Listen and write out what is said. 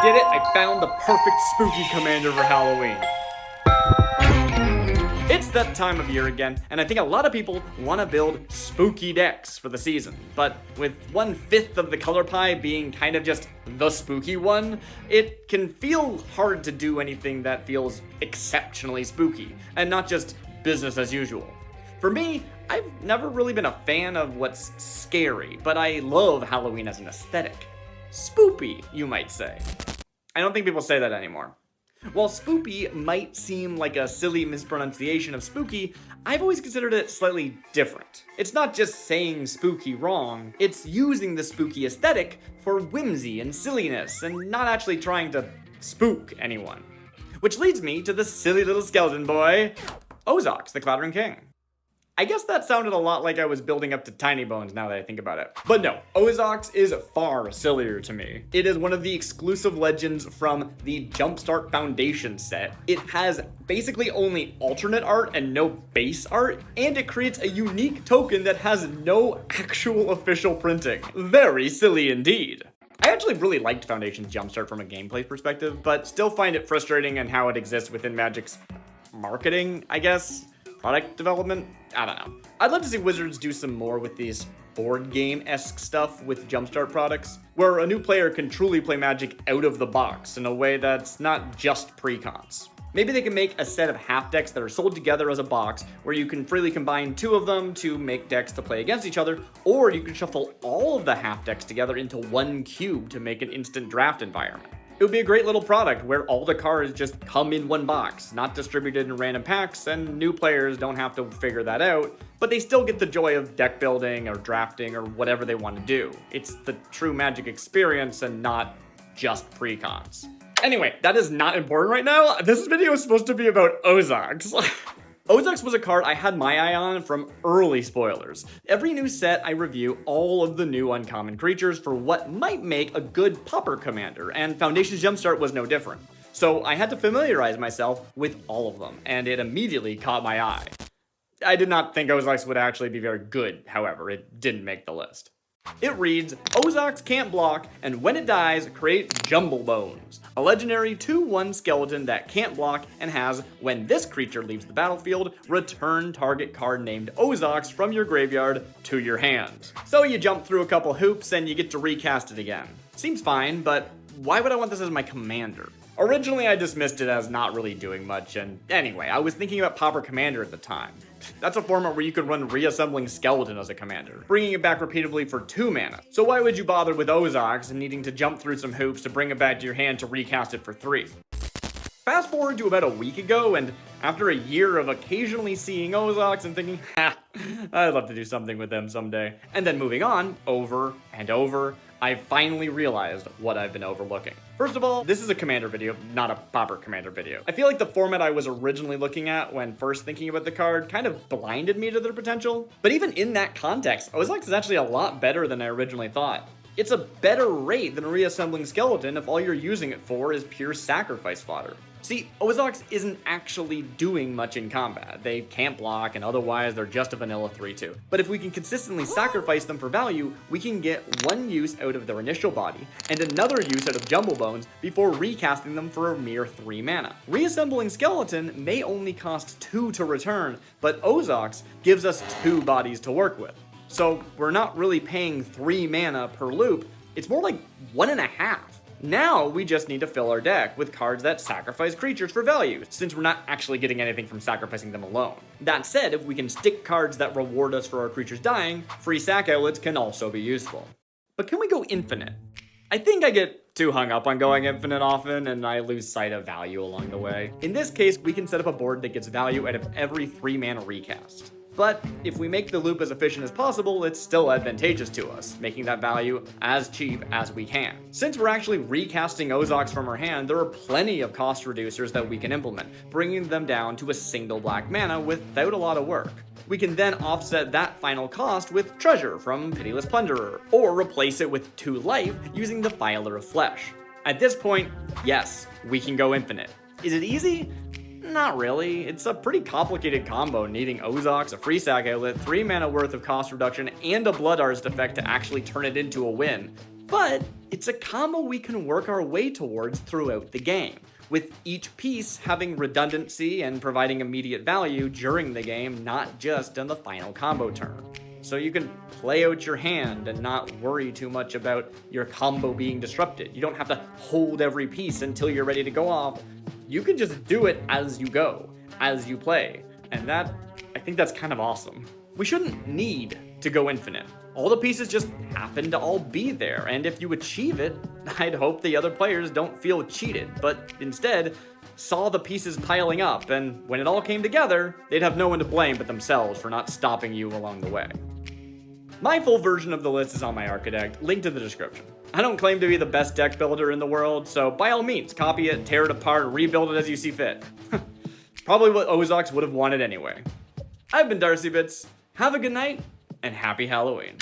I did it! I found the perfect spooky commander for Halloween. It's that time of year again, and I think a lot of people want to build spooky decks for the season. But with 1/5 of the color pie being kind of just the spooky one, it can feel hard to do anything that feels exceptionally spooky, and not just business as usual. For me, I've never really been a fan of what's scary, but I love Halloween as an aesthetic. Spoopy, you might say. I don't think people say that anymore. While spoopy might seem like a silly mispronunciation of spooky, I've always considered it slightly different. It's not just saying spooky wrong, it's using the spooky aesthetic for whimsy and silliness, and not actually trying to spook anyone. Which leads me to the silly little skeleton boy, Ozox, the Clattering King. I guess that sounded a lot like I was building up to Tiny Bones now that I think about it. But no, Ozox is far sillier to me. It is one of the exclusive legends from the Jumpstart Foundation set. It has basically only alternate art and no base art, and it creates a unique token that has no actual official printing. Very silly indeed. I actually really liked Foundation's Jumpstart from a gameplay perspective, but still find it frustrating in how it exists within Magic's marketing, I guess? Product development? I don't know. I'd love to see Wizards do some more with these board game-esque stuff with Jumpstart products, where a new player can truly play Magic out of the box in a way that's not just precons. Maybe they can make a set of half decks that are sold together as a box, where you can freely combine two of them to make decks to play against each other, or you can shuffle all of the half decks together into one cube to make an instant draft environment. It would be a great little product where all the cards just come in one box, not distributed in random packs, and new players don't have to figure that out, but they still get the joy of deck building or drafting or whatever they want to do. It's the true Magic experience and not just precons. Anyway, that is not important right now. This video is supposed to be about Ozox. Ozox was a card I had my eye on from early spoilers. Every new set I review all of the new uncommon creatures for what might make a good popper commander, and Foundation's Jumpstart was no different. So I had to familiarize myself with all of them, and it immediately caught my eye. I did not think Ozox would actually be very good, however, it didn't make the list. It reads, Ozox can't block, and when it dies, create Jumble Bones, a legendary 2/1 skeleton that can't block and has, when this creature leaves the battlefield, return target card named Ozox from your graveyard to your hand. So you jump through a couple hoops and you get to recast it again. Seems fine, but why would I want this as my commander? Originally, I dismissed it as not really doing much, and anyway, I was thinking about Pauper Commander at the time. That's a format where you could run Reassembling Skeleton as a commander, bringing it back repeatedly for 2 mana. So why would you bother with Ozox and needing to jump through some hoops to bring it back to your hand to recast it for 3? Fast forward to about a week ago, and after a year of occasionally seeing Ozox and thinking, ha, I'd love to do something with them someday, and then moving on, over and over, I finally realized what I've been overlooking. First of all, this is a commander video, not a Pauper Commander video. I feel like the format I was originally looking at when first thinking about the card kind of blinded me to their potential. But even in that context, Ozox is actually a lot better than I originally thought. It's a better rate than a Reassembling Skeleton if all you're using it for is pure sacrifice fodder. See, Ozox isn't actually doing much in combat. They can't block, and otherwise they're just a vanilla 3/2. But if we can consistently sacrifice them for value, we can get one use out of their initial body, and another use out of Jumble Bones before recasting them for a mere 3 mana. Reassembling Skeleton may only cost 2 to return, but Ozox gives us 2 bodies to work with. So we're not really paying 3 mana per loop, it's more like 1.5. Now we just need to fill our deck with cards that sacrifice creatures for value, since we're not actually getting anything from sacrificing them alone. That said, if we can stick cards that reward us for our creatures dying, free sack outlets can also be useful. But can we go infinite? I think I get too hung up on going infinite often, and I lose sight of value along the way. In this case, we can set up a board that gets value out of every 3 mana recast. But if we make the loop as efficient as possible, it's still advantageous to us, making that value as cheap as we can. Since we're actually recasting Ozox from our hand, there are plenty of cost reducers that we can implement, bringing them down to a single black mana without a lot of work. We can then offset that final cost with Treasure from Pitiless Plunderer, or replace it with 2 life using the Filer of Flesh. At this point, yes, we can go infinite. Is it easy? Not really. It's a pretty complicated combo needing Ozox, a free sack outlet, 3 mana worth of cost reduction, and a Blood Artist effect to actually turn it into a win. But it's a combo we can work our way towards throughout the game, with each piece having redundancy and providing immediate value during the game, not just in the final combo turn. So you can play out your hand and not worry too much about your combo being disrupted. You don't have to hold every piece until you're ready to go off. You can just do it as you go, as you play. And I think that's kind of awesome. We shouldn't need to go infinite. All the pieces just happen to all be there, and if you achieve it, I'd hope the other players don't feel cheated, but instead saw the pieces piling up, and when it all came together, they'd have no one to blame but themselves for not stopping you along the way. My full version of the list is on my Architect, linked in the description. I don't claim to be the best deck builder in the world, so by all means, copy it, tear it apart, rebuild it as you see fit. Probably what Ozox would have wanted anyway. I've been Darcy Bits. Have a good night, and happy Halloween.